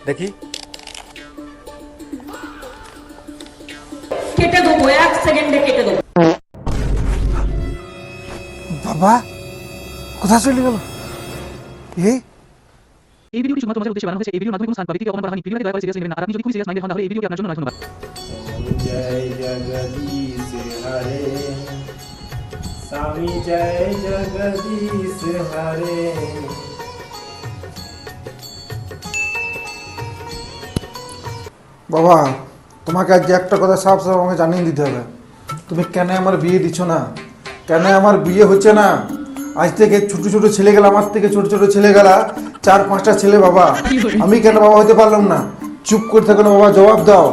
দেখি। কেটে দেবো, 1 সেকেন্ডে কেটে দেবো। বাবা কোথায় চলে গেল? এই ভিডিওটি শুধুমাত্র তোমাদের উদ্দেশ্যে বানানো হয়েছে। এই ভিডিওর মাধ্যমে কোনো স্থান বা ব্যক্তিকে অপমান করা হয়নি। ভিডিওটি দয়া করে সিরিয়াস নেবেন না। আর আপনি যদি খুবই সিরিয়াস মাইন্ডেড হন তাহলে এই ভিডিওটি আপনার জন্য নয়। ধন্যবাদ। जय जगदीश हरे स्वामी जय जगदीश हरे। বাবা তোমাকে আজ একটা কথা সাফ সাফ আমাকে জানিয়ে দিতে হবে। তুমি কেন আমার বিয়ে দিচ্ছ না? কেন আমার বিয়ে হচ্ছে না? আজ থেকে ছোট ছোট ছেলে গেলা, আমার থেকে ছোট ছোট ছেলে গেলা, 4-5টা ছেলে বাবা। আমি কেন বাবা হতে পারলাম না? চুপ করে থাকো না বাবা, জবাব দাও।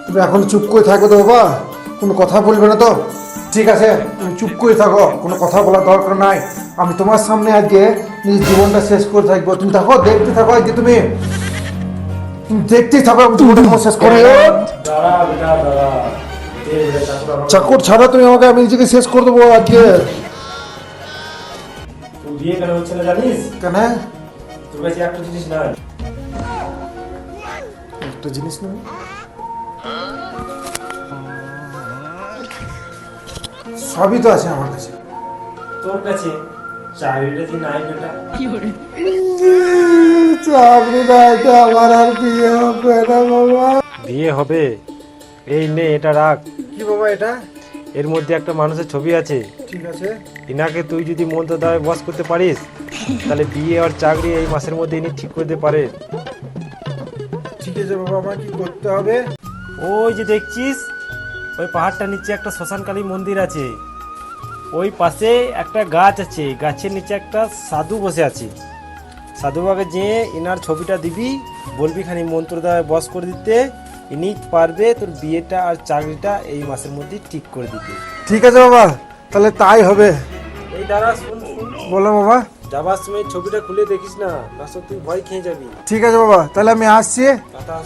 তুমি এখন চুপ করে থাকো তো বাবা, কোনো কথা বলবে না তো? ঠিক আছে, তুমি চুপ করে থাকো, কোনো কথা বলার দরকার নাই। আমি তোমার সামনে আজকে নিজের জীবনটা শেষ করে থাকবো। তুমি থাকো, দেখতে থাকো আজকে, তুমি দেখতেই থাকো জীবনটা তোমার শেষ করে। দাঁড়া বেটা দাঁড়া, দে বেটা চাকর আমাকে। চাকর ছাড়া তুমি আমাকে, আমি নিজেকে শেষ করে দেবো আজকে। তুই বিয়ে কেন হচ্ছে না জানিস? কেন? তোর কাছে একটা জিনিস নাই। একটা জিনিস নেই? সবই তো আছে আমার কাছে। তোর কাছে চাকরিটা কি নাই বেটা? চাকরি নাই তো আমার আর বিয়ে হবে না বাবা। বিয়ে হবে, এই নে এটা রাখ। কি বাবা এটা? এর মধ্যে একটা মানুষের ছবি আছে। ঠিক আছে। ইনাকে তুই যদি মন্ত্র দ্বারা বস করতে পারিস তাহলে বিয়ে আর চাকরি এই মাসের মধ্যে ইনি ঠিক করতে পারে। ঠিক আছে বাবা, আমার কি করতে হবে? ওই যে দেখছিস ওই পাহাড়টার নিচে একটা শ্মশানকালী মন্দির আছে, ওই পাশে একটা গাছ আছে, গাছের নিচে একটা সাধু বসে আছে। সাধু বাবাকে যে ইনার ছবিটা দিবি, বলবি খানি মন্ত্র দ্বারা বস করে দিতে, ইনি পারবে তোর বিয়েটা আর চাকরিটা এই মাসের মধ্যে ঠিক করে দিতে। ঠিক আছে বাবা, তাহলে তাই হবে। এই দাঁড়া, শুন শুন, বলো বাবা। যাবার সময় ছবিটা খুলে দেখিস না, না তুই ভয় খেয়ে যাবি। ঠিক আছে বাবা, তাহলে আমি আসছি। টাটা।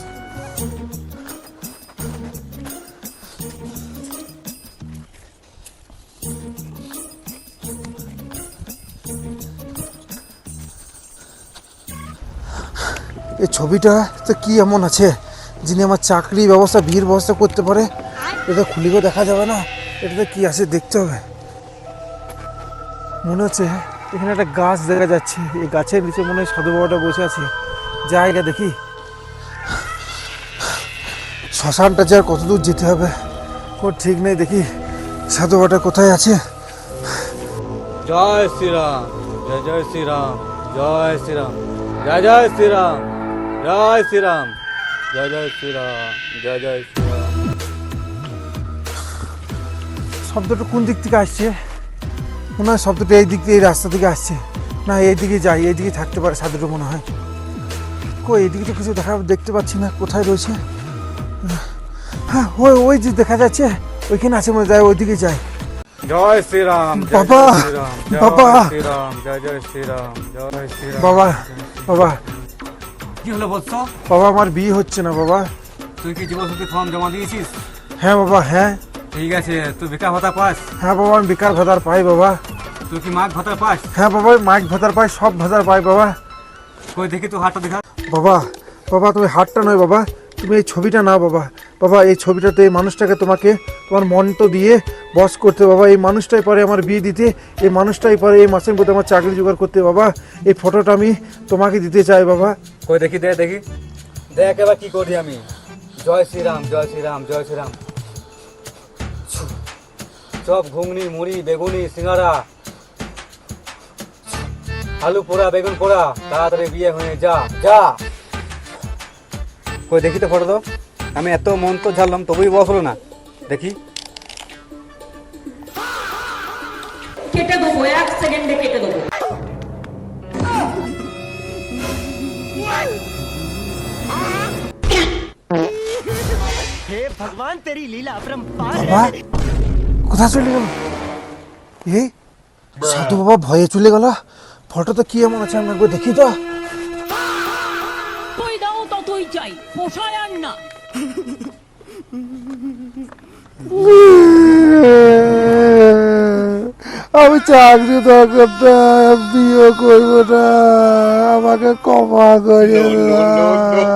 এই ছবিটা তো কি এমন আছে যিনি আমার চাকরি ব্যবস্থা, বিয়ের ব্যবস্থা করতে পারে? এটা খুলিও দেখা যাবে না, এটাতে কি আছে দেখতে হবে। মনে হচ্ছে এখানে একটা গাছ দেখা যাচ্ছে, এই গাছের নিচে মনে হয় সাধু বাবাটা বসে আছে। জায়গা দেখি, শ্মশানটা যে আর কতদূর যেতে হবে ও ঠিক নেই। দেখি সাধু বাবাটা কোথায় আছে। জয় শ্রীরাম, জয় জয় শ্রীরাম, জয় শ্রীরাম, জয় জয় শ্রীরাম, জয় শ্রীরাম, জয় জয় শ্রীরাম, জয় জয় শ্রীরাম। শব্দটা কোন দিক থেকে আসছে? মনে হয় শব্দটা এই দিক দিয়ে, এই রাস্তা থেকে আসছে। না এই দিকে যাই, এই দিকে থাকতে পারে সাধুটা মনে হয়। কই এইদিকে তো কিছু দেখতে পাচ্ছি না, কোথায় রয়েছে? হ্যাঁ ওই ওই যে দেখা যাচ্ছে, ওইখানে আছে মনে যায়, ওইদিকে যাই। জয় শ্রীরাম, জয় বাবা, জয় শ্রীরাম, বাবা। জয় শ্রীরাম, জয় জয় শ্রীরাম, জয় শ্রীরাম। বাবা, বাবা, কি হলো বৎস? বাবা আমার বিয়ে হচ্ছে না বাবা। তুই কি জীবনসাথী ফর্ম জমা দিয়েছিস? হ্যাঁ বাবা, হ্যাঁ। ঠিক আছে, তুই বেকার ভাতা পাস? হ্যাঁ বাবা, আমি বেকার ভাতার পাই বাবা। তুই কি মাঘ ভাতা পাস? হ্যাঁ বাবা, মাইক ভাতার পাই, সব ভাতার পাই বাবা। কই দেখি তো হাতটা দেখা। বাবা, বাবা তুমি হাতটা নয় বাবা, তুমি এই ছবিটা নাও বাবা। বাবা এই ছবিটাতে এই মানুষটাকে তোমাকে তোমার মন্ত্র দিয়ে বস করতে বাবা। এই মানুষটাই পারে আমার বিয়ে দিতে, এই মানুষটাই পারে এই মাসের মধ্যে আমার চাকরি জোগাড় করতে বাবা। এই ফটোটা আমি তোমাকে দিতে চাই বাবা। কই দেখি, দে দেখি, দেখ এবার কি করি আমি। জয় শ্রীরাম, জয় শ্রীরাম, জয় শ্রীরাম। সব ঘুগনি, মুড়ি, বেগুনি, সিঙ্গারা, আলু পোড়া, বেগুন পোড়া, তাড়াতাড়ি বিয়ে হয়ে যা যা। কই দেখি তো ফটো দাও। আমি এত মন তো ঝাড়লাম তবুই বস হলো না, দেখি। কেটে দেবো, 1 সেকেন্ডে কেটে দেবো। বাবা কোথায় চলে গেল? এই সাধু বাবা ভয়ে চলে গেল। ফটোতে কি এমন আছে আমি একবার দেখি তো। তুই দাও তো তুই চাই, পোষায় আর না। আমি চাকরি দরকার না, বিয়ে করবো না, আমাকে ক্ষমা করে দাও।